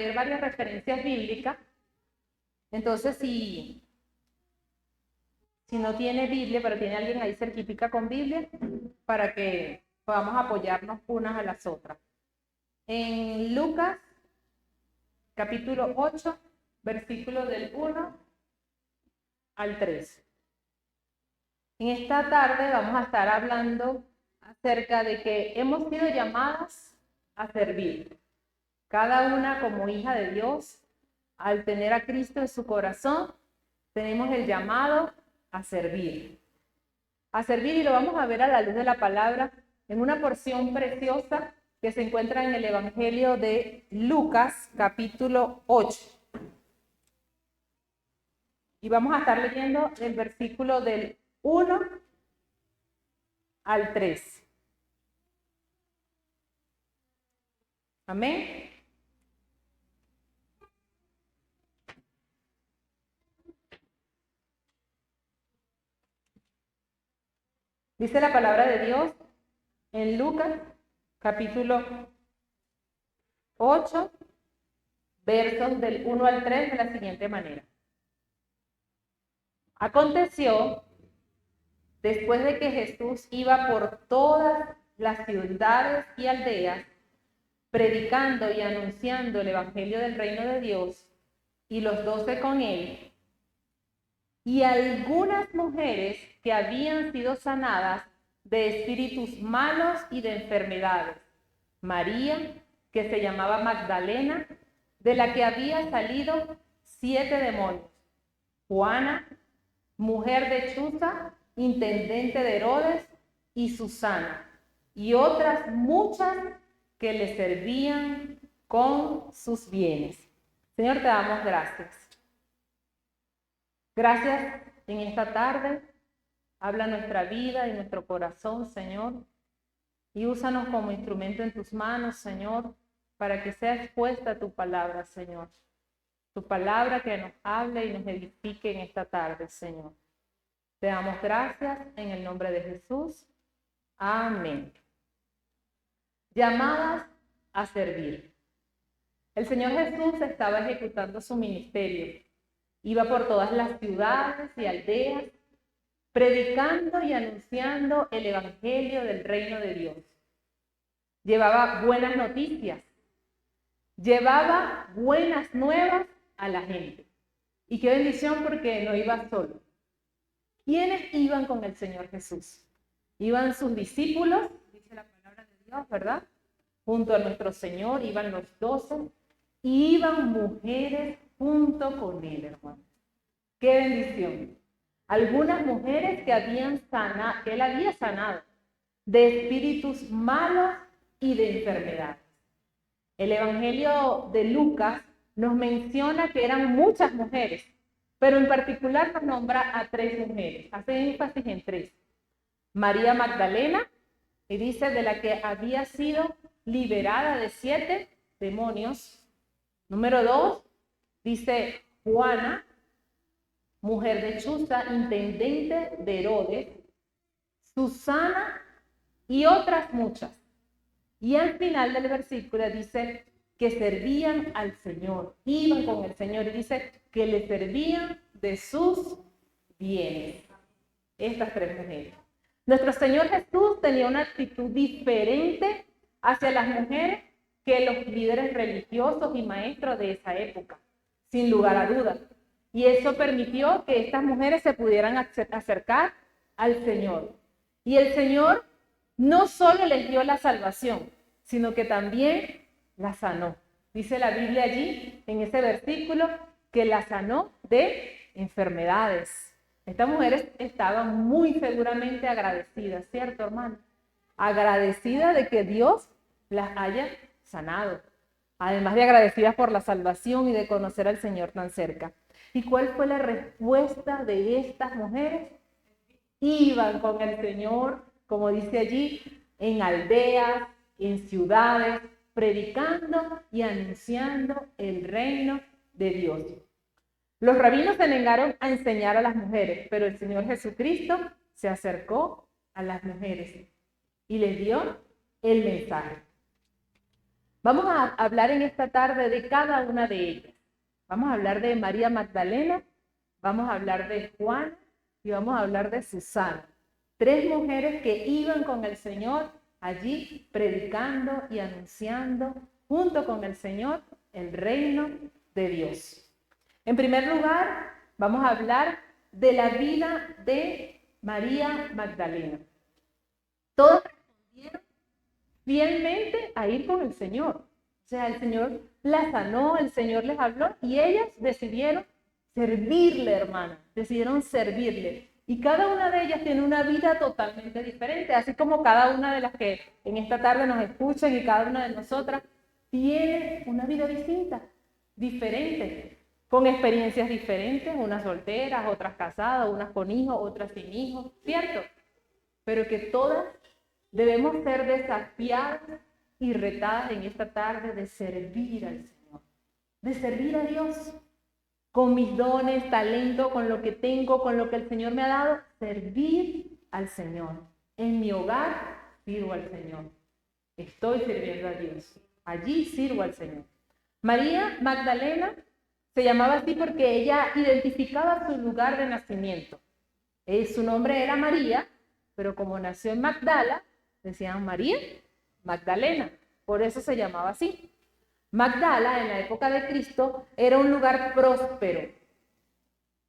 leer varias referencias bíblicas. Entonces, si no tiene Biblia, pero tiene alguien ahí cerquitica con Biblia, para que podamos apoyarnos unas a las otras. En Lucas, capítulo 8, versículo del 1 al 3. En esta tarde vamos a estar hablando acerca de que hemos sido llamadas a servir. Cada una como hija de Dios, al tener a Cristo en su corazón, tenemos el llamado a servir. A servir, y lo vamos a ver a la luz de la palabra en una porción preciosa que se encuentra en el Evangelio de Lucas, capítulo 8. Y vamos a estar leyendo el versículo del 1 al 3. Amén. Dice la palabra de Dios en Lucas, capítulo 8, versos del 1 al 3 de la siguiente manera. Aconteció, después de que Jesús iba por todas las ciudades y aldeas, predicando y anunciando el evangelio del reino de Dios, y los 12 con él, y algunas mujeres que habían sido sanadas de espíritus malos y de enfermedades. María, que se llamaba Magdalena, de la que había salido 7 demonios. Juana, mujer de Chuza, intendente de Herodes, y Susana, y otras muchas que le servían con sus bienes. Señor, te damos gracias. Gracias en esta tarde. Habla nuestra vida y nuestro corazón, Señor, y úsanos como instrumento en tus manos, Señor, para que sea expuesta tu palabra, Señor. Tu palabra que nos hable y nos edifique en esta tarde, Señor. Te damos gracias en el nombre de Jesús. Amén. Llamadas a servir. El Señor Jesús estaba ejecutando su ministerio. Iba por todas las ciudades y aldeas, predicando y anunciando el evangelio del reino de Dios. Llevaba buenas noticias, llevaba buenas nuevas a la gente. Y qué bendición, porque no iba solo. ¿Quiénes iban con el Señor Jesús? Iban sus discípulos, dice la palabra de Dios, ¿verdad? Junto a nuestro Señor iban los 12 y iban mujeres junto con él, hermano. ¡Qué bendición! Algunas mujeres que él había sanado de espíritus malos y de enfermedades. El Evangelio de Lucas nos menciona que eran muchas mujeres, pero en particular nos nombra a 3 mujeres, hace énfasis en 3. María Magdalena, y dice de la que había sido liberada de 7 demonios. Número 2, dice Juana, mujer de Chuza, intendente de Herodes, Susana y otras muchas. Y al final del versículo dice que servían al Señor, iban con el Señor, y dice que le servían de sus bienes. Estas 3 mujeres. Nuestro Señor Jesús tenía una actitud diferente hacia las mujeres que los líderes religiosos y maestros de esa época, sin lugar a dudas. Y eso permitió que estas mujeres se pudieran acercar al Señor. Y el Señor no solo les dio la salvación, sino que también la sanó. Dice la Biblia allí, en ese versículo, que la sanó de enfermedades. Estas mujeres estaban muy seguramente agradecidas, ¿cierto, hermano? Agradecidas de que Dios las haya sanado. Además de agradecidas por la salvación y de conocer al Señor tan cerca. ¿Y cuál fue la respuesta de estas mujeres? Iban con el Señor, como dice allí, en aldeas, en ciudades, predicando y anunciando el reino de Dios. Los rabinos se negaron a enseñar a las mujeres, pero el Señor Jesucristo se acercó a las mujeres y les dio el mensaje. Vamos a hablar en esta tarde de cada una de ellas. Vamos a hablar de María Magdalena, vamos a hablar de Juana y vamos a hablar de Susana. 3 mujeres que iban con el Señor allí predicando y anunciando junto con el Señor el reino de Dios. En primer lugar, vamos a hablar de la vida de María Magdalena. Todas respondieron fielmente a ir con el Señor. O sea, el Señor las sanó, el Señor les habló y ellas decidieron servirle, hermana. Decidieron servirle. Y cada una de ellas tiene una vida totalmente diferente, así como cada una de las que en esta tarde nos escuchan y cada una de nosotras tiene una vida distinta, diferente, con experiencias diferentes, unas solteras, otras casadas, unas con hijos, otras sin hijos, ¿cierto? Pero que todas debemos ser desafiadas y retadas en esta tarde de servir al Señor, de servir a Dios. Con mis dones, talento, con lo que tengo, con lo que el Señor me ha dado, servir al Señor. En mi hogar sirvo al Señor. Estoy sirviendo a Dios. Allí sirvo al Señor. María Magdalena se llamaba así porque ella identificaba su lugar de nacimiento. Su nombre era María, pero como nació en Magdala, decían María Magdalena. Por eso se llamaba así. Magdala, en la época de Cristo, era un lugar próspero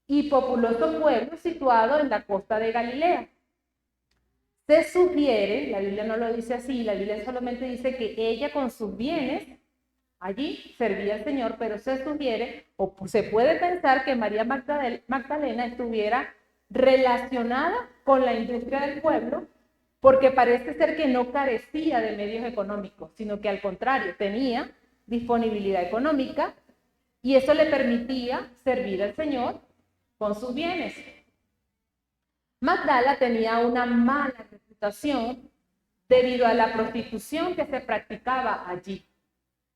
y populoso pueblo situado en la costa de Galilea. Se sugiere, la Biblia no lo dice así, la Biblia solamente dice que ella con sus bienes allí servía al Señor, pero se sugiere o se puede pensar que María Magdalena estuviera relacionada con la industria del pueblo, porque parece ser que no carecía de medios económicos, sino que al contrario, tenía disponibilidad económica y eso le permitía servir al Señor con sus bienes. Magdala tenía una mala reputación debido a la prostitución que se practicaba allí.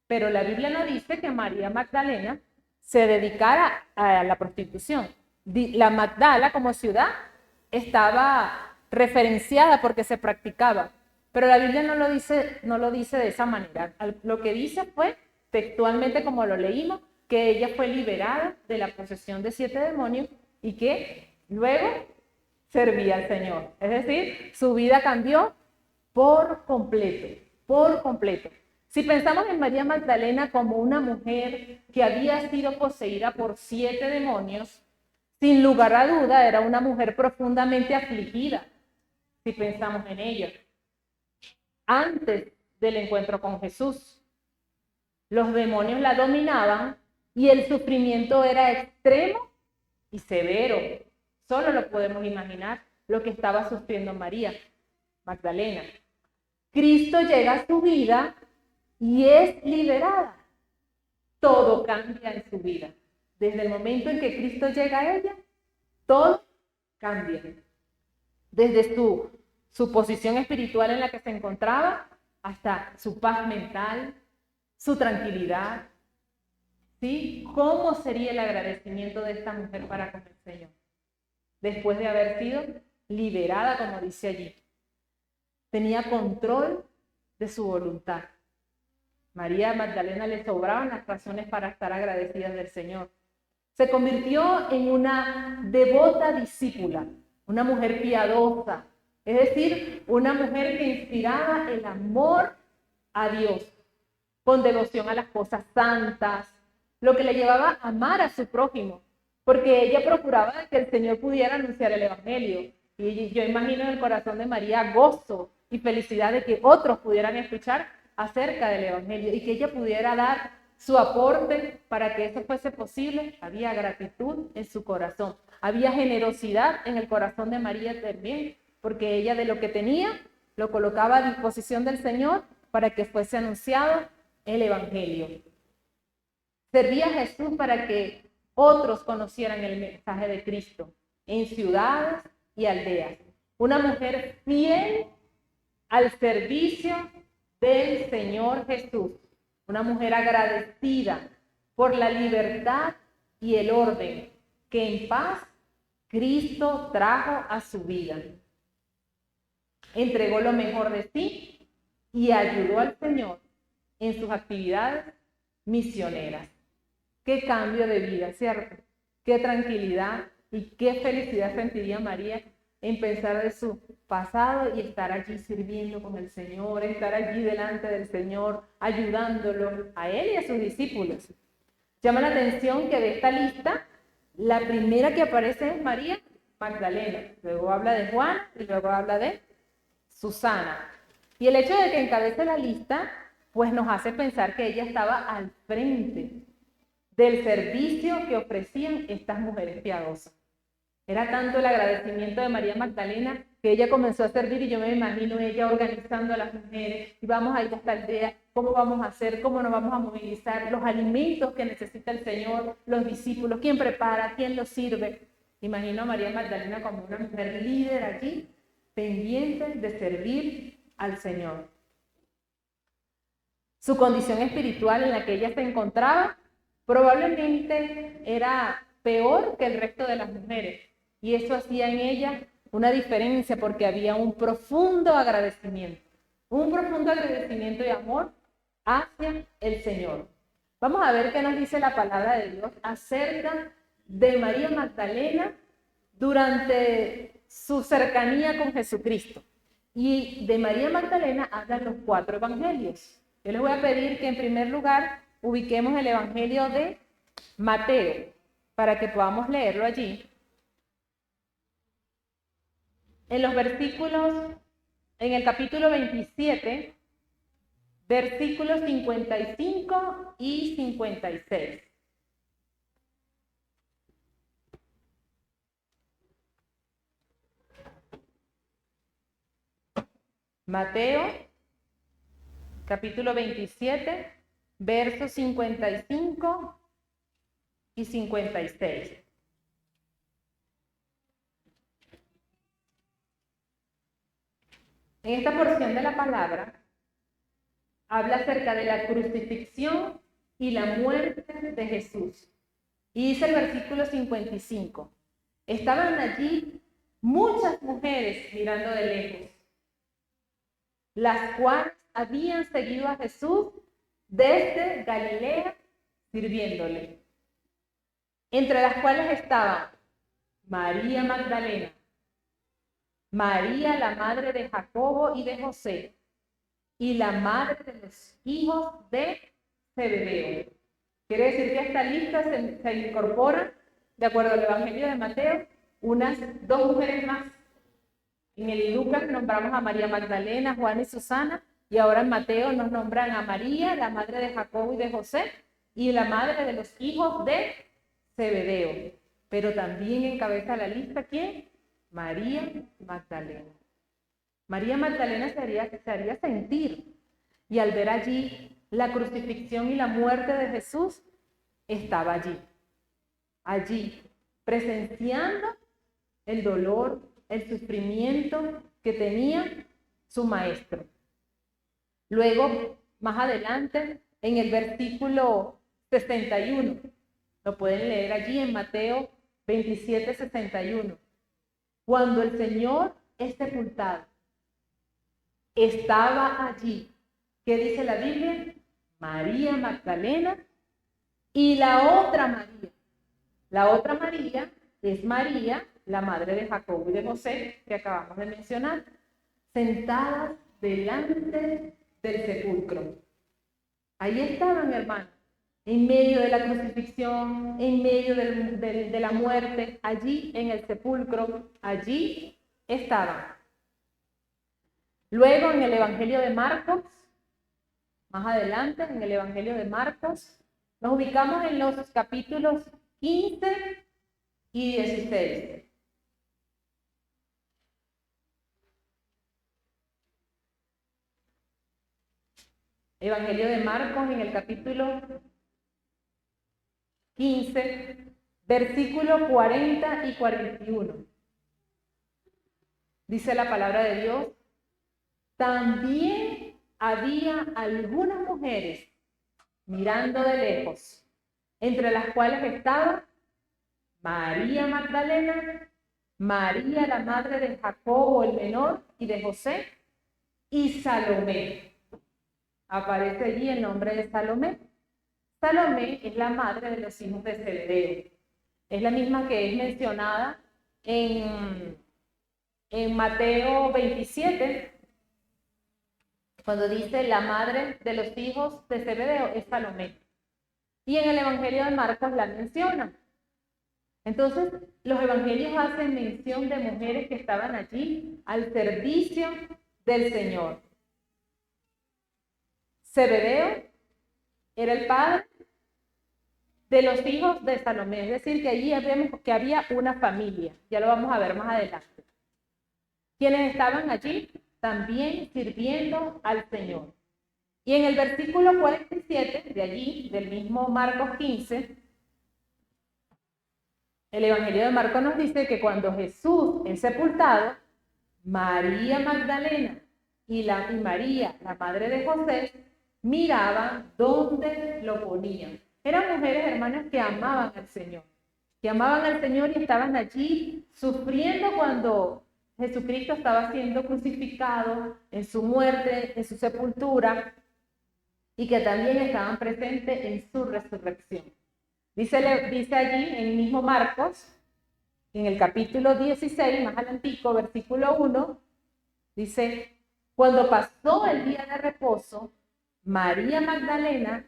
Pero la Biblia no dice que María Magdalena se dedicara a la prostitución. La Magdala como ciudad estaba referenciada porque se practicaba, pero la Biblia no lo dice de esa manera. Lo que dice fue, textualmente como lo leímos, que ella fue liberada de la posesión de 7 demonios y que luego servía al Señor. Es decir, su vida cambió por completo, por completo. Si pensamos en María Magdalena como una mujer que había sido poseída por 7 demonios, sin lugar a duda era una mujer profundamente afligida, si pensamos en ella. Antes del encuentro con Jesús, los demonios la dominaban y el sufrimiento era extremo y severo. Solo lo podemos imaginar lo que estaba sufriendo María Magdalena. Cristo llega a su vida y es liberada. Todo cambia en su vida. Desde el momento en que Cristo llega a ella, todo cambia. Desde su posición espiritual en la que se encontraba hasta su paz mental, su tranquilidad. ¿Sí? ¿Cómo sería el agradecimiento de esta mujer para con el Señor? Después de haber sido liberada, como dice allí. Tenía control de su voluntad. María Magdalena le sobraban las razones para estar agradecida del Señor. Se convirtió en una devota discípula, una mujer piadosa, es decir, una mujer que inspiraba el amor a Dios, con devoción a las cosas santas, lo que le llevaba a amar a su prójimo, porque ella procuraba que el Señor pudiera anunciar el Evangelio. Y yo imagino en el corazón de María gozo y felicidad de que otros pudieran escuchar acerca del Evangelio y que ella pudiera dar su aporte para que eso fuese posible. Había gratitud en su corazón, había generosidad en el corazón de María también, porque ella de lo que tenía lo colocaba a disposición del Señor para que fuese anunciado el Evangelio. Servía a Jesús para que otros conocieran el mensaje de Cristo en ciudades y aldeas. Una mujer fiel al servicio del Señor Jesús. Una mujer agradecida por la libertad y el orden que en paz Cristo trajo a su vida. Entregó lo mejor de sí y ayudó al Señor en sus actividades misioneras. Qué cambio de vida, ¿cierto? Qué tranquilidad y qué felicidad sentiría María en pensar de su pasado y estar allí sirviendo con el Señor, estar allí delante del Señor, ayudándolo a él y a sus discípulos. Llama la atención que de esta lista, la primera que aparece es María Magdalena, luego habla de Juana y luego habla de Susana. Y el hecho de que encabece la lista, pues nos hace pensar que ella estaba al frente del servicio que ofrecían estas mujeres piadosas. Era tanto el agradecimiento de María Magdalena que ella comenzó a servir y yo me imagino ella organizando a las mujeres y vamos a ir a esta aldea, cómo vamos a hacer, cómo nos vamos a movilizar, los alimentos que necesita el Señor, los discípulos, quién prepara, quién los sirve. Imagino a María Magdalena como una mujer líder allí, pendiente de servir al Señor. Su condición espiritual en la que ella se encontraba probablemente era peor que el resto de las mujeres. Y eso hacía en ella una diferencia porque había un profundo agradecimiento y amor hacia el Señor. Vamos a ver qué nos dice la palabra de Dios acerca de María Magdalena durante su cercanía con Jesucristo. Y de María Magdalena hablan los 4 evangelios. Yo les voy a pedir que en primer lugar ubiquemos el evangelio de Mateo para que podamos leerlo allí. En los versículos, en el capítulo 27, versículos 55 y 56. Mateo, capítulo 27, versos 55 y 56. En esta porción de la palabra habla acerca de la crucifixión y la muerte de Jesús. Y dice el versículo 55, estaban allí muchas mujeres mirando de lejos, las cuales habían seguido a Jesús desde Galilea sirviéndole, entre las cuales estaban María Magdalena, María, la madre de Jacobo y de José, y la madre de los hijos de Zebedeo. Quiere decir que a esta lista se incorporan, de acuerdo al Evangelio de Mateo, unas 2 mujeres más. En el Lucas nombramos a María Magdalena, Juana y Susana, y ahora en Mateo nos nombran a María, la madre de Jacobo y de José, y la madre de los hijos de Zebedeo. Pero también encabeza la lista, ¿quién? María Magdalena. María Magdalena se haría sentir, y al ver allí la crucifixión y la muerte de Jesús, estaba allí, presenciando el dolor, el sufrimiento que tenía su maestro. Luego, más adelante, en el versículo 61, lo pueden leer allí en Mateo 27, 61. Cuando el Señor es sepultado, estaba allí. ¿Qué dice la Biblia? María Magdalena y la otra María. La otra María es María, la madre de Jacobo y de José, que acabamos de mencionar, sentadas delante del sepulcro. Ahí estaban, hermanos, en medio de la crucifixión, en medio de la muerte, allí en el sepulcro, allí estaban. Luego en el Evangelio de Marcos, más adelante en el Evangelio de Marcos, nos ubicamos en los capítulos 15 y 16. Evangelio de Marcos en el capítulo 15, versículos 40 y 41. Dice la palabra de Dios, también había algunas mujeres mirando de lejos, entre las cuales estaba María Magdalena, María la madre de Jacobo el menor y de José, y Salomé. aparece allí el nombre de Salomé. Salomé es la madre de los hijos de Zebedeo. Es la misma que es mencionada en Mateo 27, cuando dice la madre de los hijos de Zebedeo es Salomé. Y en el Evangelio de Marcos la menciona. Entonces, los evangelios hacen mención de mujeres que estaban allí al servicio del Señor. Zebedeo era el padre de los hijos de Salomé, es decir, que allí vemos que había una familia. Ya lo vamos a ver más adelante. Quienes estaban allí también sirviendo al Señor. Y en el versículo 47 de allí, del mismo Marcos 15, el Evangelio de Marcos nos dice que cuando Jesús es sepultado, María Magdalena y María, la madre de José, miraban dónde lo ponían. Eran mujeres, hermanas, que amaban al Señor. Que amaban al Señor y estaban allí sufriendo cuando Jesucristo estaba siendo crucificado, en su muerte, en su sepultura, y que también estaban presentes en su resurrección. Dice allí en el mismo Marcos, en el capítulo 16, más adelantico, versículo 1, dice, cuando pasó el día de reposo, María Magdalena,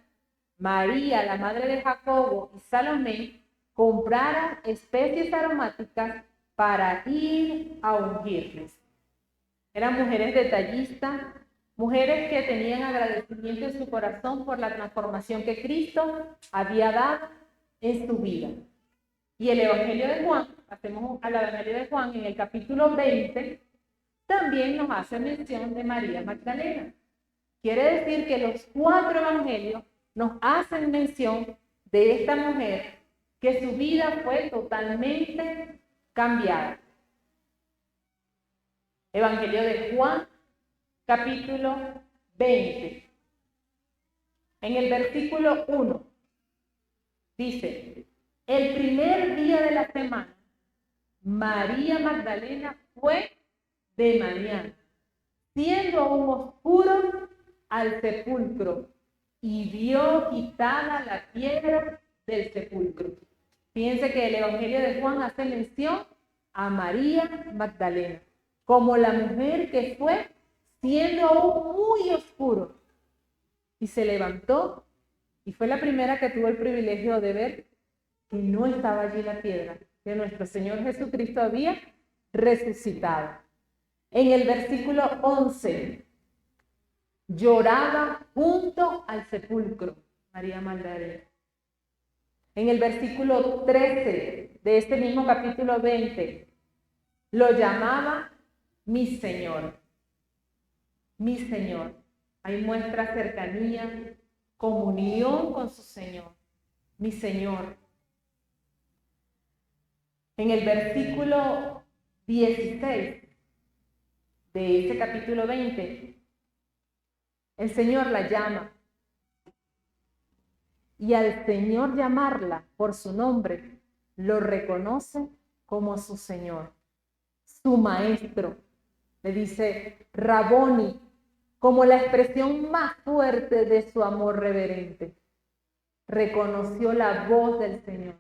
María, la madre de Jacobo, y Salomé compraron especies aromáticas para ir a ungirles. Eran mujeres detallistas, mujeres que tenían agradecimiento en su corazón por la transformación que Cristo había dado en su vida. Y el Evangelio de Juan, hacemos al Evangelio de Juan en el capítulo 20, también nos hace mención de María Magdalena. Quiere decir que los 4 evangelios nos hacen mención de esta mujer que su vida fue totalmente cambiada. Evangelio de Juan, capítulo 20. En el versículo 1 dice, el primer día de la semana, María Magdalena fue de mañana, siendo aún oscuro, al sepulcro y vio quitada la piedra del sepulcro. Fíjense que el Evangelio de Juan hace mención a María Magdalena como la mujer que fue siendo aún muy oscuro y se levantó y fue la primera que tuvo el privilegio de ver que no estaba allí la piedra, que nuestro Señor Jesucristo había resucitado. En el versículo 11, lloraba junto al sepulcro, María Magdalena. En el versículo 13 de este mismo capítulo 20, lo llamaba mi Señor. Mi Señor. Ahí muestra cercanía, comunión con su Señor. Mi Señor. En el versículo 16 de este capítulo 20, el Señor la llama. Y al Señor llamarla por su nombre, lo reconoce como su Señor, su Maestro. Le dice Raboni, como la expresión más fuerte de su amor reverente. Reconoció la voz del Señor.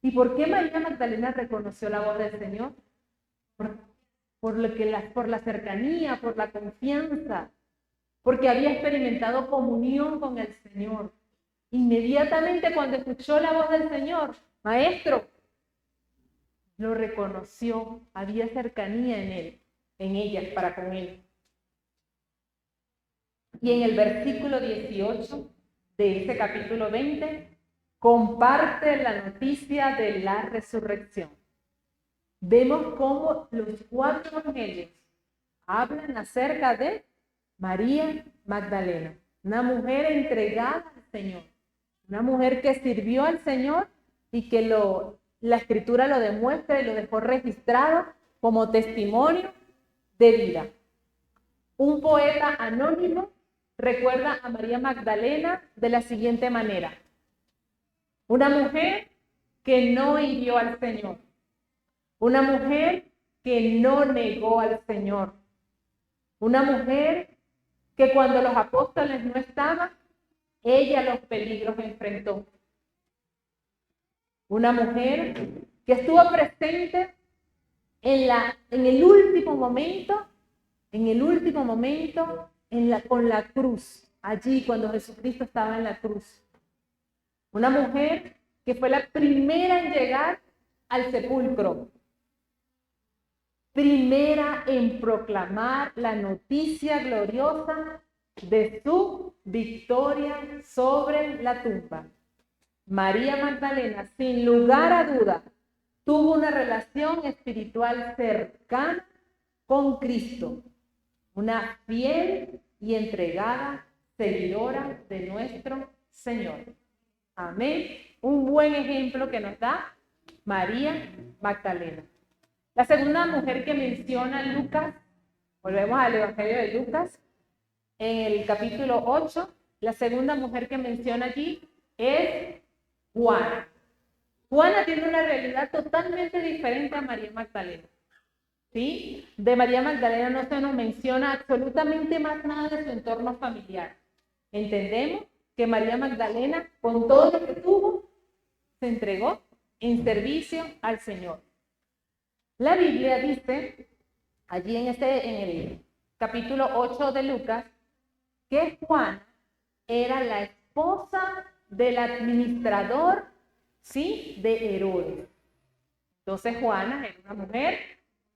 ¿Y por qué María Magdalena reconoció la voz del Señor? Por la cercanía, por la confianza, porque había experimentado comunión con el Señor. Inmediatamente cuando escuchó la voz del Señor, Maestro, lo reconoció, había cercanía en él, en ella, para con él. Y en el versículo 18 de este capítulo 20, comparte la noticia de la resurrección. Vemos cómo los 4 evangelios hablan acerca de María Magdalena, una mujer entregada al Señor, una mujer que sirvió al Señor y que la Escritura lo demuestra y lo dejó registrado como testimonio de vida. Un poeta anónimo recuerda a María Magdalena de la siguiente manera: una mujer que no hirió al Señor, una mujer que no negó al Señor, una mujer que cuando los apóstoles no estaban, ella los peligros enfrentó. Una mujer que estuvo presente en el último momento, con la cruz, allí cuando Jesucristo estaba en la cruz. Una mujer que fue la primera en llegar al sepulcro, primera en proclamar la noticia gloriosa de su victoria sobre la tumba. María Magdalena, sin lugar a duda, tuvo una relación espiritual cercana con Cristo, una fiel y entregada seguidora de nuestro Señor. Amén. Un buen ejemplo que nos da María Magdalena. La segunda mujer que menciona Lucas, volvemos al Evangelio de Lucas, en el capítulo 8, la segunda mujer que menciona allí es Juana. Juana tiene una realidad totalmente diferente a María Magdalena. ¿Sí? De María Magdalena no se nos menciona absolutamente más nada de su entorno familiar. Entendemos que María Magdalena, con todo lo que tuvo, se entregó en servicio al Señor. La Biblia dice, allí en el capítulo 8 de Lucas, que Juana era la esposa del administrador, ¿sí?, de Herodes. Entonces Juana era una mujer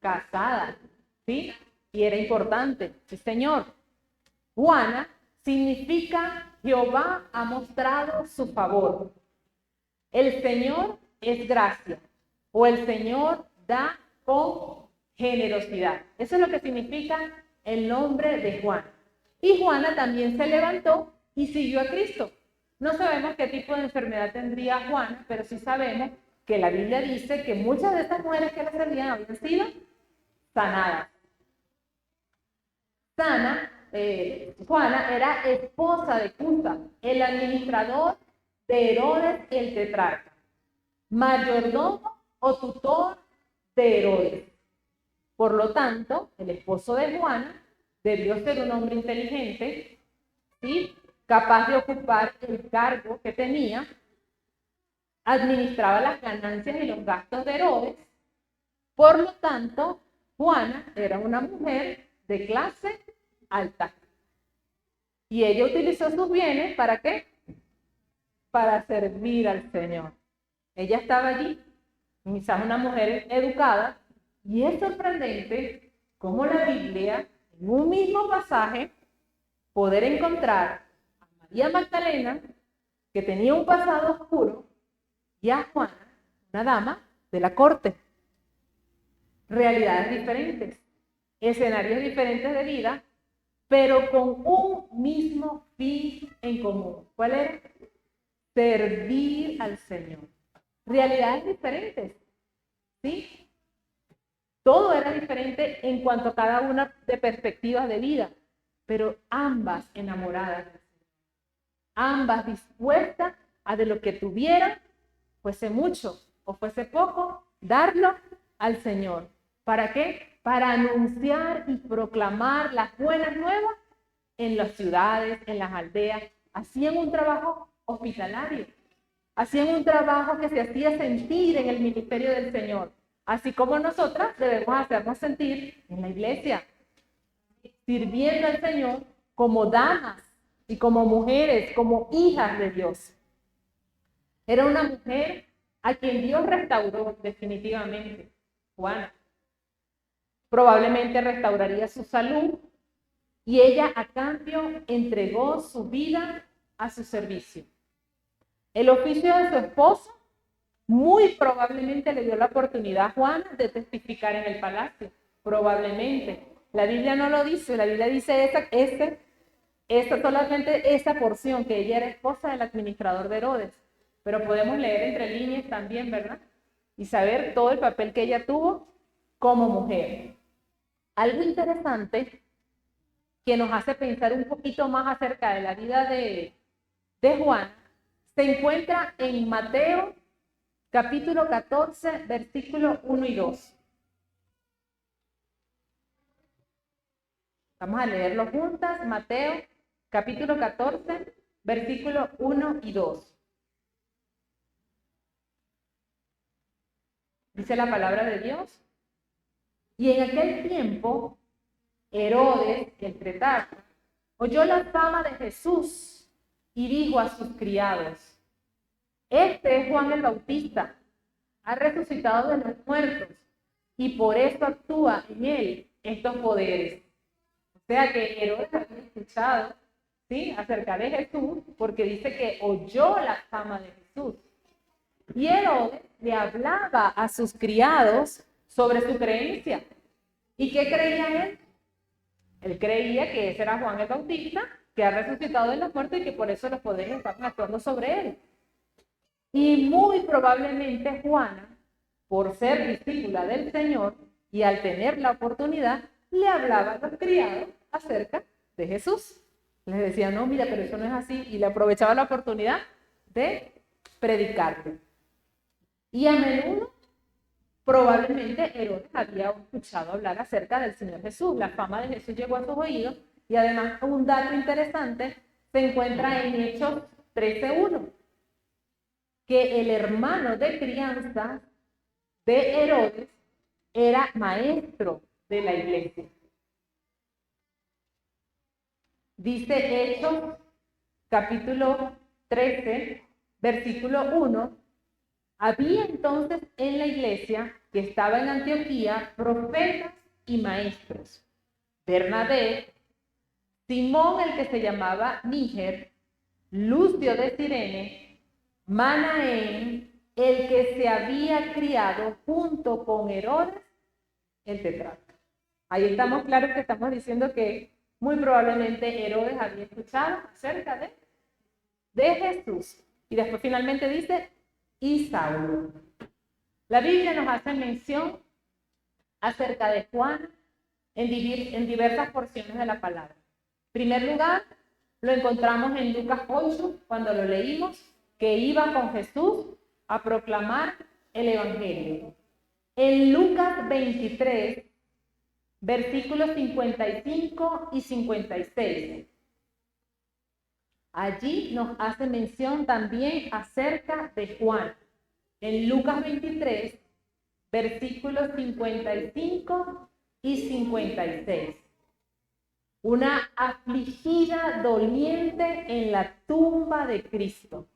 casada, ¿sí? Y era importante, sí señor. Juana significa Jehová ha mostrado su favor. El Señor es gracia, o el Señor da con generosidad. Eso es lo que significa el nombre de Juana. Y Juana también se levantó y siguió a Cristo. No sabemos qué tipo de enfermedad tendría Juana, pero sí sabemos que la Biblia dice que muchas de estas mujeres que la servían habían sido sanadas. Juana era esposa de Cusa, el administrador de Herodes el tetrarca, mayordomo o tutor de Herodes. Por lo tanto, el esposo de Juana debió ser un hombre inteligente, ¿sí?, capaz de ocupar el cargo que tenía, administraba las ganancias y los gastos de Herodes. Por lo tanto, Juana era una mujer de clase alta. Y ella utilizó sus bienes, ¿para qué? Para servir al Señor. Ella estaba allí, quizás una mujer educada, y es sorprendente cómo la Biblia, en un mismo pasaje, poder encontrar a María Magdalena, que tenía un pasado oscuro, y a Juana, una dama de la corte. Realidades diferentes, escenarios diferentes de vida, pero con un mismo fin en común. ¿Cuál era? Servir al Señor. Realidades diferentes, ¿sí? Todo era diferente en cuanto a cada una de perspectivas de vida, pero ambas enamoradas, ambas dispuestas a de lo que tuvieran, fuese mucho o fuese poco, darlo al Señor. ¿Para qué? Para anunciar y proclamar las buenas nuevas en las ciudades, en las aldeas. Hacían un trabajo hospitalario, hacían un trabajo que se hacía sentir en el ministerio del Señor, así como nosotras debemos hacernos sentir en la iglesia, sirviendo al Señor como damas y como mujeres, como hijas de Dios. Era una mujer a quien Dios restauró definitivamente, Juana. Probablemente restauraría su salud y ella a cambio entregó su vida a su servicio. El oficio de su esposo muy probablemente le dio la oportunidad a Juana de testificar en el palacio. Probablemente. La Biblia no lo dice, la Biblia dice solamente esa porción, que ella era esposa del administrador de Herodes. Pero podemos leer entre líneas también, ¿verdad? Y saber todo el papel que ella tuvo como mujer. Algo interesante que nos hace pensar un poquito más acerca de la vida de Juana se encuentra en Mateo capítulo 14, versículos 1 y 2. Vamos a leerlo juntas, Mateo capítulo 14, versículos 1 y 2. Dice la palabra de Dios. Y en aquel tiempo, Herodes, el tetrarca, oyó la fama de Jesús y dijo a sus criados: Este es Juan el Bautista, ha resucitado de los muertos, y por esto actúa en él estos poderes. O sea que Herodes había escuchado, ¿sí?, acerca de Jesús, porque dice que oyó la fama de Jesús. Y Herodes le hablaba a sus criados sobre su creencia. ¿Y qué creía él? Él creía que ese era Juan el Bautista, que ha resucitado de los muertos y que por eso los poderes estaban actuando sobre él. Y muy probablemente Juana, por ser discípula del Señor y al tener la oportunidad, le hablaba a los criados acerca de Jesús. Les decía: no, mira, pero eso no es así. Y le aprovechaba la oportunidad de predicarte. Y a menudo, probablemente Herodes había escuchado hablar acerca del Señor Jesús. La fama de Jesús llegó a sus oídos. Y además, un dato interesante se encuentra en Hechos 13:1, que el hermano de crianza de Herodes era maestro de la iglesia. Dice Hechos capítulo 13, versículo 1, había entonces en la iglesia que estaba en Antioquía profetas y maestros: Bernabé, Simón el que se llamaba Níger, Lucio de Cirene, Manaén, el que se había criado junto con Herodes el tetrarca. Ahí estamos claros que estamos diciendo que muy probablemente Herodes había escuchado acerca de Jesús. Y después finalmente dice: y Saulo. La Biblia nos hace mención acerca de Juan en diversas porciones de la palabra. En primer lugar, lo encontramos en Lucas 8, cuando lo leímos, que iba con Jesús a proclamar el Evangelio. En Lucas 23, versículos 55 y 56. Allí nos hace mención también acerca de Juan. En Lucas 23, versículos 55 y 56. Una afligida doliente en la tumba de Cristo.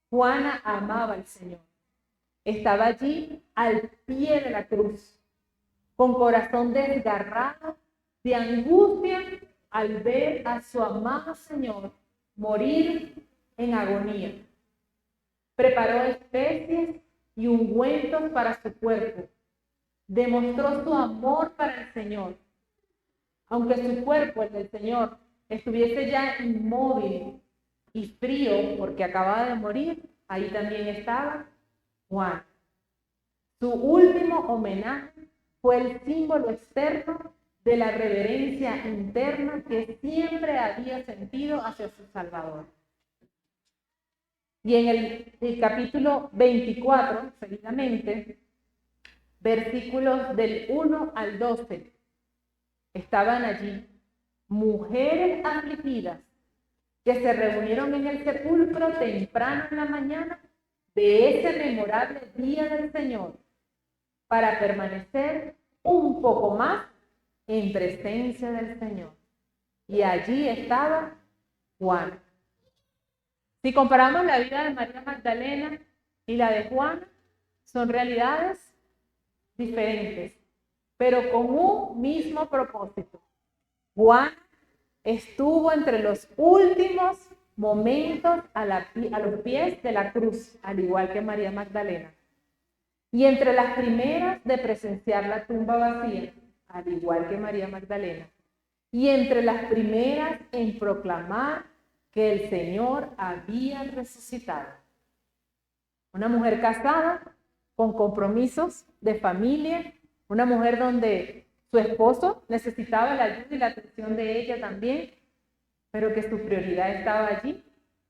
Juana amaba al Señor. Estaba allí al pie de la cruz, con corazón desgarrado de angustia al ver a su amado Señor morir en agonía. Preparó especies y ungüentos para su cuerpo. Demostró su amor para el Señor. Aunque su cuerpo, el del Señor, estuviese ya inmóvil y frío porque acababa de morir, ahí también estaba Juan. Su último homenaje fue el símbolo externo de la reverencia interna que siempre había sentido hacia su Salvador. Y en el capítulo 24, seguidamente, versículos del 1 al 12, estaban allí mujeres afligidas que se reunieron en el sepulcro temprano en la mañana de ese memorable día del Señor para permanecer un poco más en presencia del Señor. Y allí estaba Juan. Si comparamos la vida de María Magdalena y la de Juana, son realidades diferentes, pero con un mismo propósito. Juan estuvo entre los últimos momentos a los pies de la cruz, al igual que María Magdalena. Y entre las primeras de presenciar la tumba vacía, al igual que María Magdalena. Y entre las primeras en proclamar que el Señor había resucitado. Una mujer casada, con compromisos de familia, una mujer donde su esposo necesitaba la ayuda y la atención de ella también, pero que su prioridad estaba allí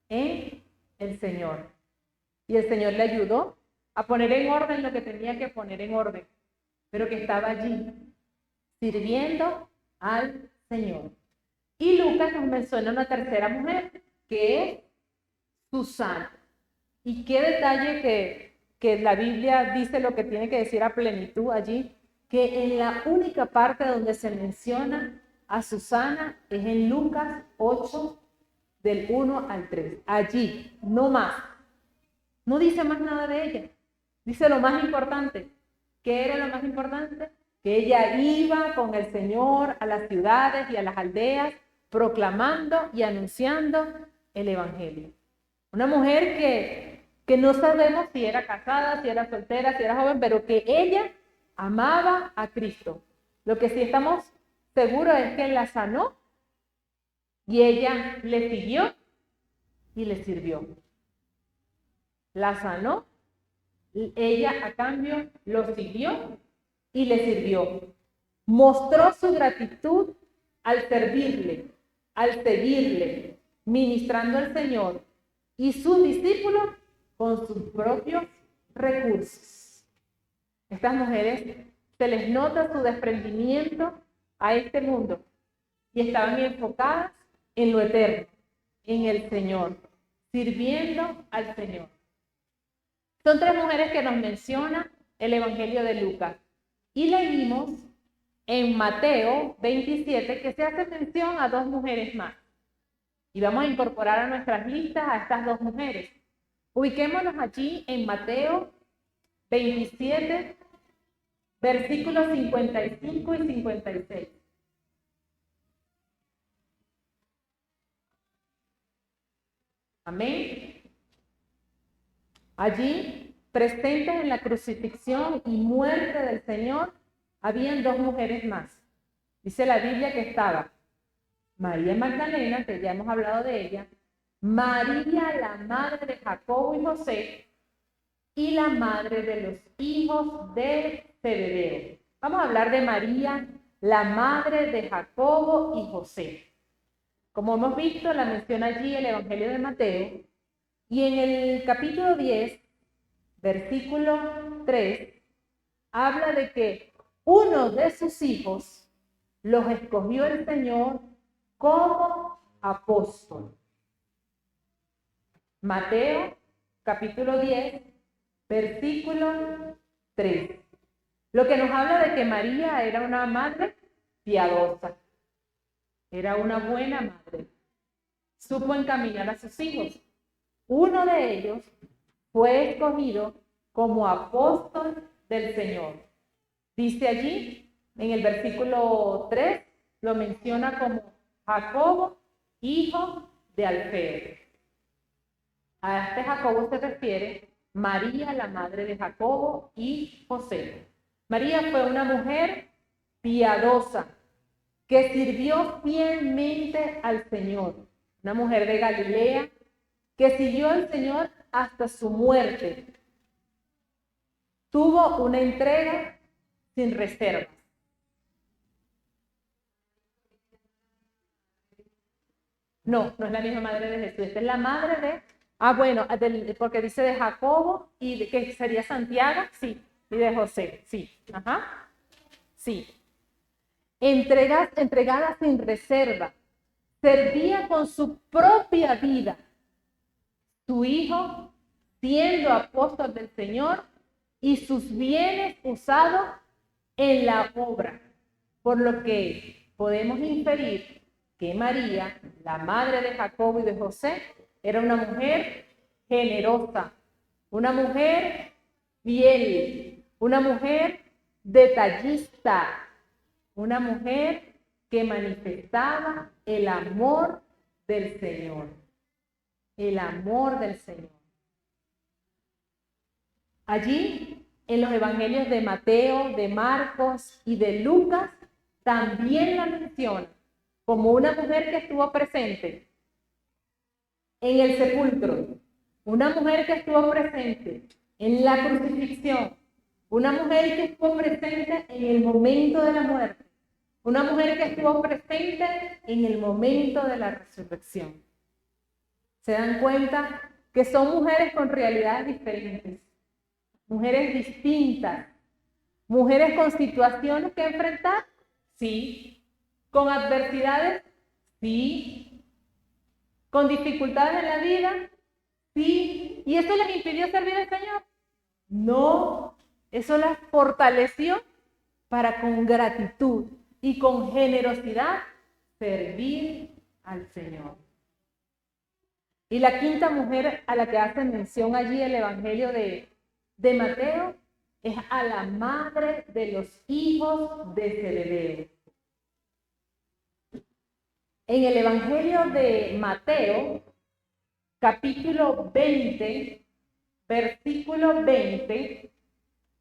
en el Señor. Y el Señor le ayudó a poner en orden lo que tenía que poner en orden, pero que estaba allí sirviendo al Señor. Y Lucas nos menciona una tercera mujer, que es Susana. Y qué detalle que la Biblia dice lo que tiene que decir a plenitud allí, que en la única parte donde se menciona a Susana es en Lucas 8, del 1 al 3. Allí, no más. No dice más nada de ella. Dice lo más importante. ¿Qué era lo más importante? Que ella iba con el Señor a las ciudades y a las aldeas, proclamando y anunciando el Evangelio. Una mujer que no sabemos si era casada, si era soltera, si era joven, pero que ella amaba a Cristo. Lo que sí estamos seguros es que la sanó y ella le siguió y le sirvió. La sanó, ella a cambio lo siguió y le sirvió. Mostró su gratitud al servirle, al seguirle, ministrando al Señor y sus discípulos con sus propios recursos. Estas mujeres se les nota su desprendimiento a este mundo y estaban enfocadas en lo eterno, en el Señor, sirviendo al Señor. Son tres mujeres que nos menciona el Evangelio de Lucas. Y leímos en Mateo 27 que se hace mención a dos mujeres más. Y vamos a incorporar a nuestras listas a estas dos mujeres. Ubiquémonos allí en Mateo 27, versículos 55 y 56. Amén. Allí, presentes en la crucifixión y muerte del Señor, habían dos mujeres más. Dice la Biblia que estaba María Magdalena, que ya hemos hablado de ella, María, la madre de Jacobo y José, y la madre de los hijos de Zebedeo. Vamos a hablar de María, la madre de Jacobo y José. Como hemos visto, la menciona allí el Evangelio de Mateo, y en el capítulo 10, versículo 3, habla de que uno de sus hijos los escogió el Señor como apóstol. Mateo, capítulo 10, versículo 3. Lo que nos habla de que María era una madre piadosa. Era una buena madre. Supo encaminar a sus hijos. Uno de ellos fue escogido como apóstol del Señor. Dice allí, en el versículo 3, lo menciona como Jacobo, hijo de Alfeo. A este Jacobo se refiere María, la madre de Jacobo y José. María fue una mujer piadosa que sirvió fielmente al Señor. Una mujer de Galilea que siguió al Señor hasta su muerte. Tuvo una entrega sin reservas. No, no es la misma madre de Jesús, esta es la madre de, porque dice de Jacobo y de, que sería Santiago, sí, y de José, sí, ajá, sí. Entregada sin reserva, servía con su propia vida. Su hijo, siendo apóstol del Señor, y sus bienes usados en la obra, por lo que podemos inferir que María, la madre de Jacobo y de José, era una mujer generosa, una mujer fiel, una mujer detallista, una mujer que manifestaba el amor del Señor. El amor del Señor. Allí, en los evangelios de Mateo, de Marcos y de Lucas, también la menciona como una mujer que estuvo presente en el sepulcro, una mujer que estuvo presente en la crucifixión, una mujer que estuvo presente en el momento de la muerte, una mujer que estuvo presente en el momento de la resurrección. ¿Se dan cuenta que son mujeres con realidades diferentes? Mujeres distintas, mujeres con situaciones que enfrentar, sí, ¿Con adversidades? Sí. ¿Con dificultades en la vida? Sí. ¿Y eso les impidió servir al Señor? No. Eso las fortaleció para con gratitud y con generosidad servir al Señor. Y la quinta mujer a la que hace mención allí el Evangelio de Mateo es a la madre de los hijos de Zebedeo. En el Evangelio de Mateo, capítulo 20, versículo 20,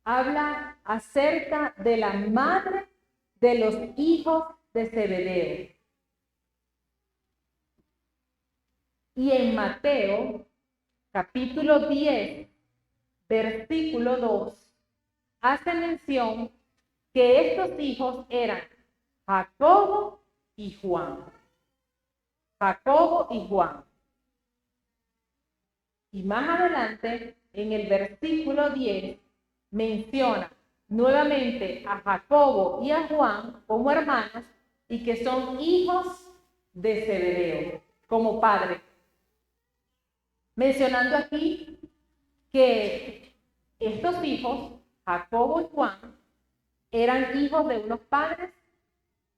habla acerca de la madre de los hijos de Zebedeo. Y en Mateo, capítulo 10, versículo 2, hace mención que estos hijos eran Jacobo y Juan. Jacobo y Juan. Y más adelante, en el versículo 10, menciona nuevamente a Jacobo y a Juan como hermanos y que son hijos de Zebedeo como padre. Mencionando aquí que estos hijos, Jacobo y Juan, eran hijos de unos padres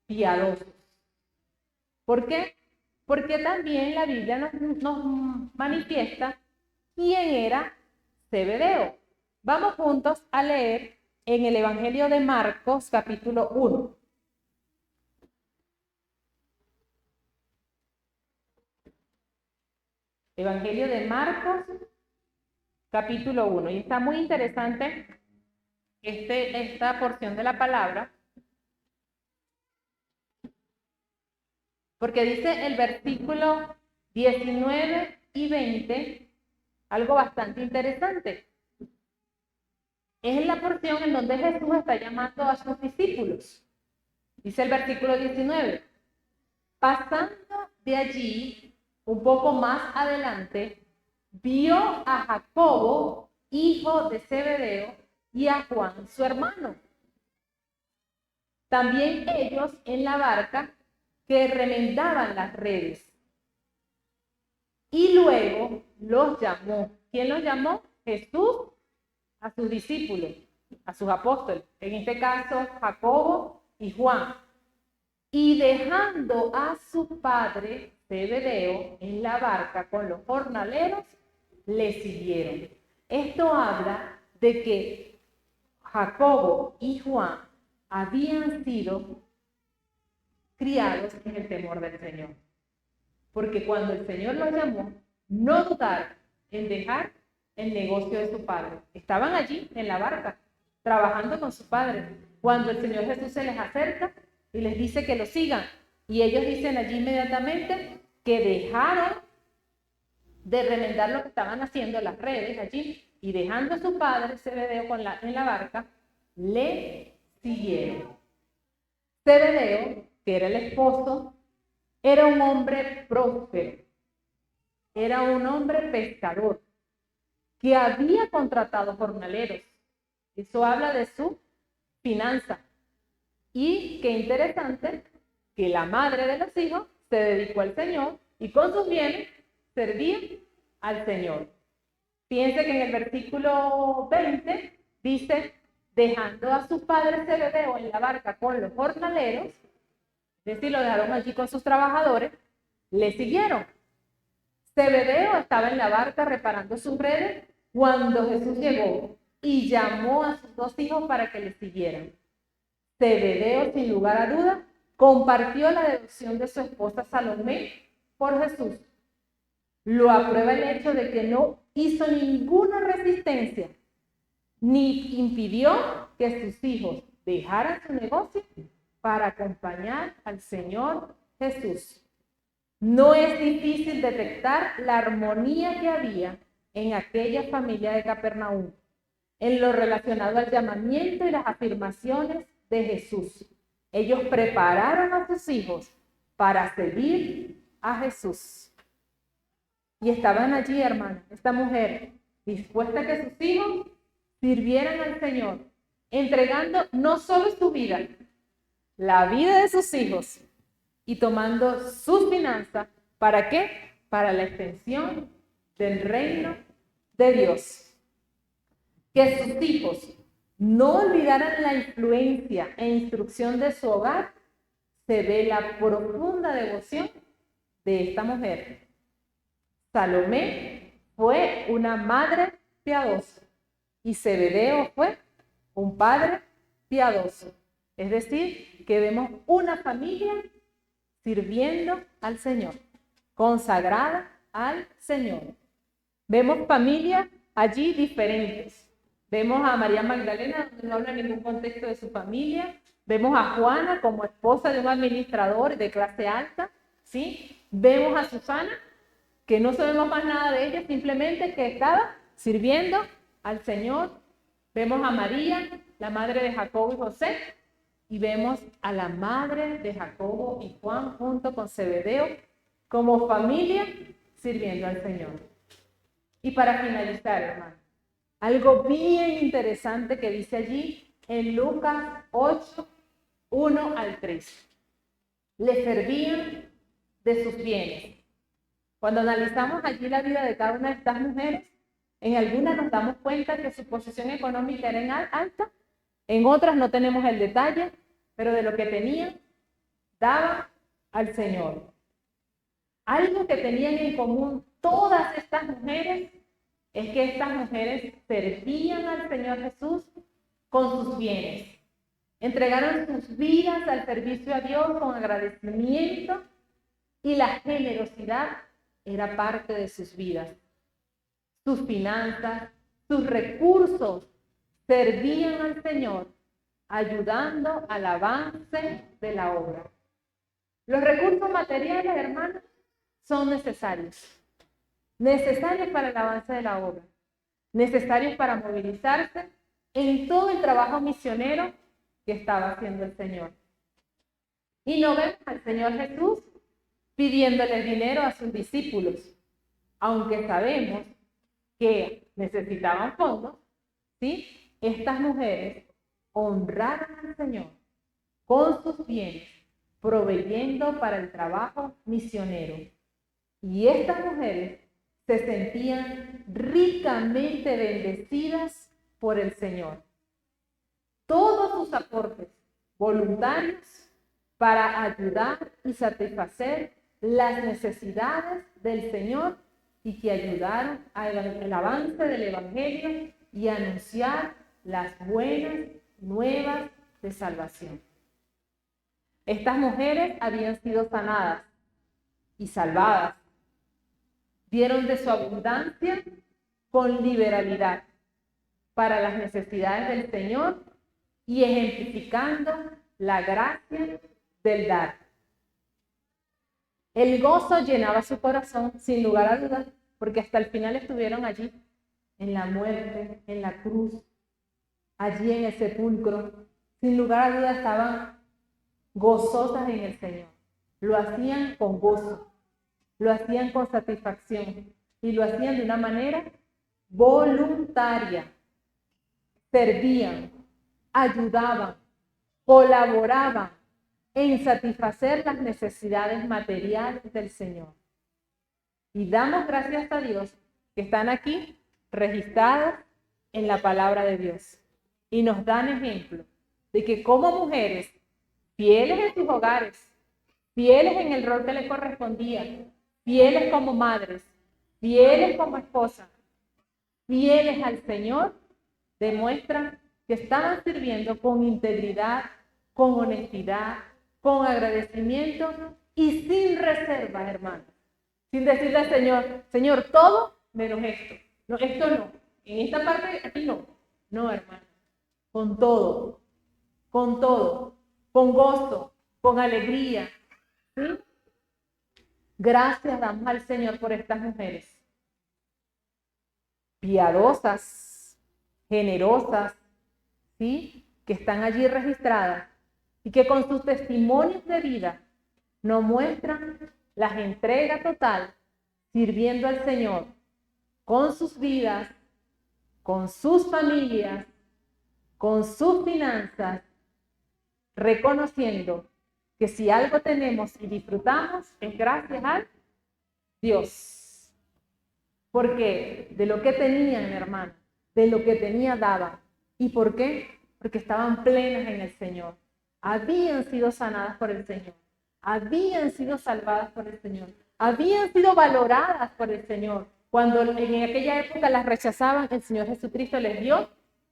piadosos. ¿Por qué? Porque también la Biblia nos manifiesta quién era Zebedeo. Vamos juntos a leer en el Evangelio de Marcos, capítulo 1. Evangelio de Marcos, capítulo 1. Y está muy interesante esta porción de la palabra, porque dice el versículo 19 y 20 algo bastante interesante. Es la porción en donde Jesús está llamando a sus discípulos. Dice el versículo 19, pasando de allí, un poco más adelante, vio a Jacobo, hijo de Zebedeo, y a Juan, su hermano. También ellos en la barca que remendaban las redes. Y luego los llamó. ¿Quién los llamó? Jesús a sus discípulos, a sus apóstoles. En este caso, Jacobo y Juan. Y dejando a su padre Zebedeo en la barca con los jornaleros, le siguieron. Esto habla de que Jacobo y Juan habían sido criados en el temor del Señor. Porque cuando el Señor los llamó, no dudaron en dejar el negocio de su padre. Estaban allí en la barca, trabajando con su padre. Cuando el Señor Jesús se les acerca y les dice que lo sigan, y ellos dicen allí inmediatamente que dejaron de remendar lo que estaban haciendo, las redes allí, y dejando a su padre Zebedeo en la barca, le siguieron. Zebedeo, que era el esposo, era un hombre próspero, era un hombre pescador, que había contratado jornaleros. Eso habla de su finanza. Y qué interesante que la madre de los hijos se dedicó al Señor y con sus bienes servía al Señor. Fíjense que en el versículo 20 dice, dejando a su padre Zebedeo en la barca con los jornaleros, es decir, lo dejaron allí con sus trabajadores, le siguieron. Zebedeo estaba en la barca reparando sus redes cuando Jesús llegó y llamó a sus dos hijos para que le siguieran. Zebedeo, sin lugar a duda, compartió la devoción de su esposa Salomé por Jesús. Lo aprueba el hecho de que no hizo ninguna resistencia, ni impidió que sus hijos dejaran su negocio para acompañar al Señor Jesús. No es difícil detectar la armonía que había en aquella familia de Capernaum, en lo relacionado al llamamiento y las afirmaciones de Jesús. Ellos prepararon a sus hijos para servir a Jesús. Y estaban allí, hermano, esta mujer dispuesta a que sus hijos sirvieran al Señor, entregando no solo su vida, la vida de sus hijos, y tomando sus finanzas, ¿para qué? Para la extensión del reino de Dios. Que sus hijos no olvidaran la influencia e instrucción de su hogar, se ve la profunda devoción de esta mujer. Salomé fue una madre piadosa y Zebedeo fue un padre piadoso. Es decir, que vemos una familia sirviendo al Señor, consagrada al Señor. Vemos familias allí diferentes. Vemos a María Magdalena, donde no habla ningún contexto de su familia. Vemos a Juana como esposa de un administrador de clase alta, ¿sí? Vemos a Susana, que no sabemos más nada de ella, simplemente que estaba sirviendo al Señor. Vemos a María, la madre de Jacobo y José, y vemos a la madre de Jacobo y Juan junto con Zebedeo como familia sirviendo al Señor. Y para finalizar, hermano, algo bien interesante que dice allí en Lucas 8, 1 al 3. Le servían de sus bienes. Cuando analizamos allí la vida de cada una de estas mujeres, en algunas nos damos cuenta que su posición económica era alta, en otras no tenemos el detalle, pero de lo que tenían, daban al Señor. Algo que tenían en común todas estas mujeres es que estas mujeres servían al Señor Jesús con sus bienes. Entregaron sus vidas al servicio a Dios con agradecimiento y la generosidad era parte de sus vidas. Sus finanzas, sus recursos servían al Señor, ayudando al avance de la obra. Los recursos materiales, hermanos, son necesarios para el avance de la obra, necesarios para movilizarse en todo el trabajo misionero que estaba haciendo el Señor. Y no vemos al Señor Jesús pidiéndole dinero a sus discípulos, aunque sabemos que necesitaban fondos, ¿sí? Estas mujeres honraron al Señor con sus bienes, proveyendo para el trabajo misionero. Y estas mujeres se sentían ricamente bendecidas por el Señor. Todos sus aportes voluntarios para ayudar y satisfacer las necesidades del Señor y que ayudaron al avance del Evangelio y a anunciar las buenas nuevas de salvación. Estas mujeres habían sido sanadas y salvadas. Dieron de su abundancia con liberalidad para las necesidades del Señor y ejemplificando la gracia del dar. El gozo llenaba su corazón, sin lugar a dudas, porque hasta el final estuvieron allí, en la muerte, en la cruz, allí en el sepulcro. Sin lugar a dudas estaban gozosas en el Señor. Lo hacían con gozo, lo hacían con satisfacción y lo hacían de una manera voluntaria. Servían, ayudaban, colaboraban en satisfacer las necesidades materiales del Señor. Y damos gracias a Dios que están aquí registradas en la palabra de Dios. Y nos dan ejemplo de que como mujeres fieles en sus hogares, fieles en el rol que les correspondía, fieles como madres, fieles como esposas, fieles al Señor, demuestran que estaban sirviendo con integridad, con honestidad, con agradecimiento y sin reservas, hermanos. Sin decirle al Señor, Señor, todo menos esto. No, esto no. En esta parte, aquí no. No, hermano. Con todo. Con todo. Con gozo. Con alegría. ¿Sí? Gracias damos al Señor por estas mujeres. Piadosas, generosas, ¿sí? Que están allí registradas y que con sus testimonios de vida nos muestran la entrega total sirviendo al Señor con sus vidas, con sus familias, con sus finanzas, reconociendo que si algo tenemos y disfrutamos, es gracias a Dios. Porque de lo que tenían, hermano, de lo que tenía daban. ¿Y por qué? Porque estaban plenas en el Señor. Habían sido sanadas por el Señor. Habían sido salvadas por el Señor. Habían sido valoradas por el Señor. Cuando en aquella época las rechazaban, el Señor Jesucristo les dio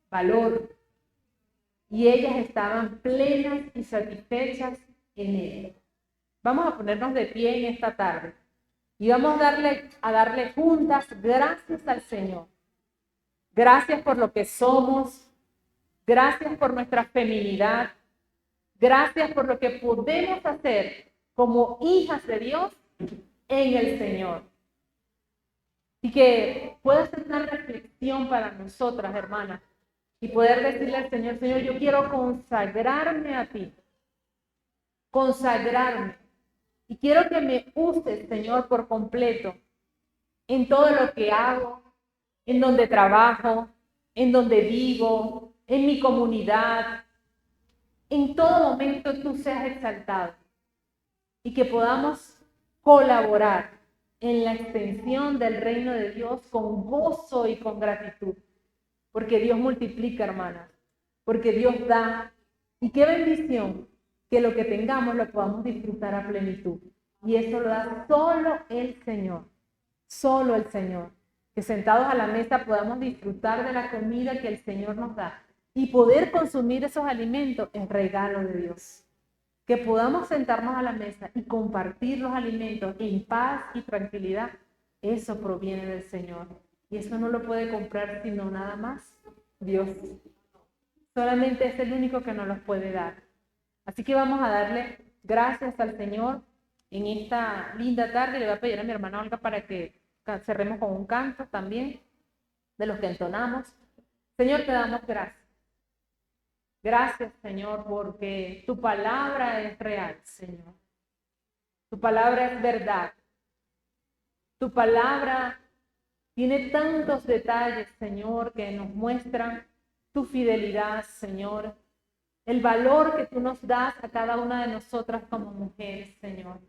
valor. Y ellas estaban plenas y satisfechas en Él. Vamos a ponernos de pie en esta tarde. Y vamos a darle juntas gracias al Señor. Gracias por lo que somos. Gracias por nuestra feminidad. Gracias por lo que podemos hacer como hijas de Dios en el Señor. Y que pueda ser una reflexión para nosotras, hermanas, y poder decirle al Señor, Señor, yo quiero consagrarme a ti. Consagrarme. Y quiero que me uses, Señor, por completo en todo lo que hago, en donde trabajo, en donde vivo, en mi comunidad. En todo momento tú seas exaltado y que podamos colaborar en la extensión del reino de Dios con gozo y con gratitud. Porque Dios multiplica, hermanas, porque Dios da. Y qué bendición que lo que tengamos lo podamos disfrutar a plenitud. Y eso lo da solo el Señor, solo el Señor. Que sentados a la mesa podamos disfrutar de la comida que el Señor nos da. Y poder consumir esos alimentos es regalo de Dios. Que podamos sentarnos a la mesa y compartir los alimentos en paz y tranquilidad, eso proviene del Señor. Y eso no lo puede comprar sino nada más Dios. Solamente es el único que nos los puede dar. Así que vamos a darle gracias al Señor en esta linda tarde. Le voy a pedir a mi hermana Olga para que cerremos con un canto también de los que entonamos. Señor, te damos gracias. Gracias, Señor, porque tu palabra es real, Señor. Tu palabra es verdad. Tu palabra tiene tantos detalles, Señor, que nos muestran tu fidelidad, Señor. El valor que tú nos das a cada una de nosotras como mujeres, Señor.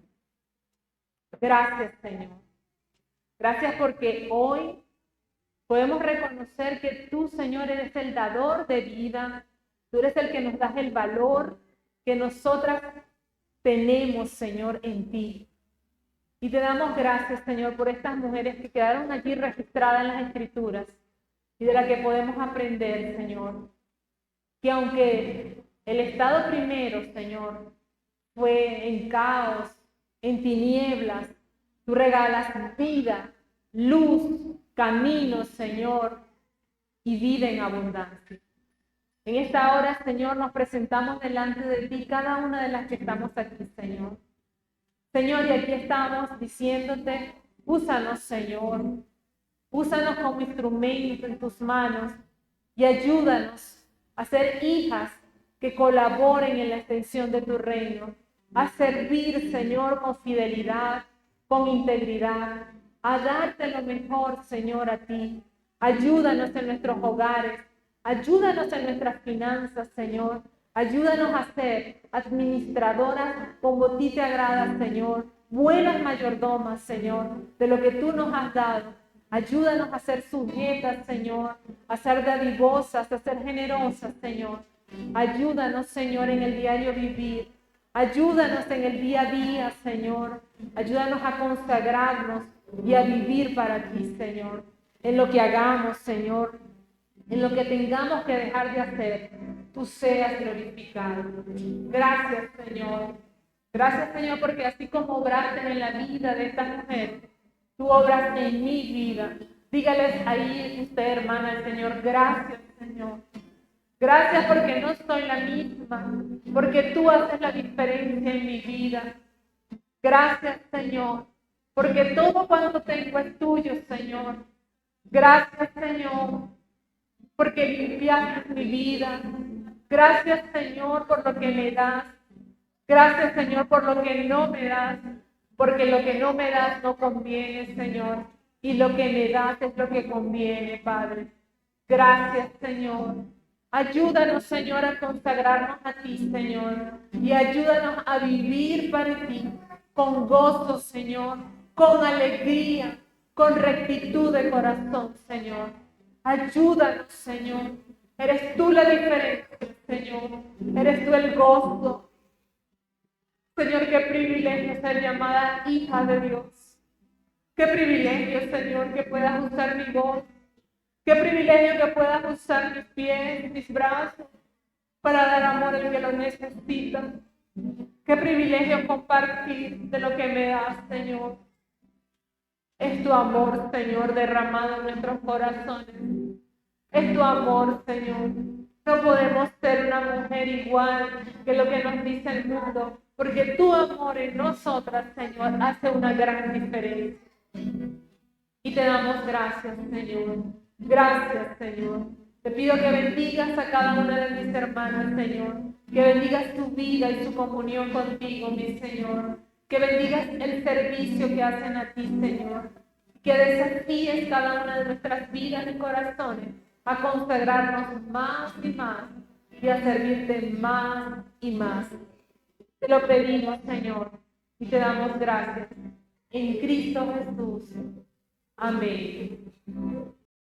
Gracias, Señor. Gracias porque hoy podemos reconocer que tú, Señor, eres el dador de vida. Tú eres el que nos das el valor que nosotras tenemos, Señor, en ti. Y te damos gracias, Señor, por estas mujeres que quedaron allí registradas en las Escrituras y de las que podemos aprender, Señor. Que aunque el estado primero, Señor, fue en caos, en tinieblas, tú regalas vida, luz, caminos, Señor, y vida en abundancia. En esta hora, Señor, nos presentamos delante de ti, cada una de las que estamos aquí, Señor. Señor, y aquí estamos diciéndote, úsanos, Señor. Úsanos como instrumento en tus manos y ayúdanos a ser hijas que colaboren en la extensión de tu reino, a servir, Señor, con fidelidad, con integridad, a darte lo mejor, Señor, a ti. Ayúdanos en nuestros hogares. Ayúdanos en nuestras finanzas, Señor. Ayúdanos a ser administradoras como a ti te agrada, Señor. Buenas mayordomas, Señor, de lo que tú nos has dado. Ayúdanos a ser sujetas, Señor, a ser dadivosas, a ser generosas, Señor. Ayúdanos, Señor, en el diario vivir. Ayúdanos en el día a día, Señor. Ayúdanos a consagrarnos y a vivir para ti, Señor. En lo que hagamos, Señor. En lo que tengamos que dejar de hacer, tú seas glorificado. Gracias, Señor. Gracias, Señor, porque así como obraste en la vida de esta mujer, tú obras en mi vida. Dígales ahí usted, hermana, al Señor, gracias, Señor. Gracias porque no soy la misma, porque tú haces la diferencia en mi vida. Gracias, Señor, porque todo cuanto tengo es tuyo, Señor. Gracias, Señor, porque limpiaste mi vida. Gracias, Señor, por lo que me das. Gracias, Señor, por lo que no me das, porque lo que no me das no conviene, Señor, y lo que me das es lo que conviene, Padre. Gracias, Señor. Ayúdanos, Señor, a consagrarnos a ti, Señor, y ayúdanos a vivir para ti, con gozo, Señor, con alegría, con rectitud de corazón, Señor. Ayúdanos, Señor. Eres tú la diferencia, Señor. Eres tú el gozo. Señor, qué privilegio ser llamada hija de Dios. Qué privilegio, Señor, que puedas usar mi voz. Qué privilegio que puedas usar mis pies, mis brazos, para dar amor al que lo necesita. Qué privilegio compartir de lo que me das, Señor. Es tu amor, Señor, derramado en nuestros corazones. Es tu amor, Señor. No podemos ser una mujer igual que lo que nos dice el mundo, porque tu amor en nosotras, Señor, hace una gran diferencia. Y te damos gracias, Señor. Gracias, Señor. Te pido que bendigas a cada una de mis hermanas, Señor. Que bendigas su vida y su comunión contigo, mi Señor. Que bendigas el servicio que hacen a ti, Señor. Que desafíes cada una de nuestras vidas y corazones a consagrarnos más y más y a servirte más y más. Te lo pedimos, Señor, y te damos gracias. En Cristo Jesús. Amén.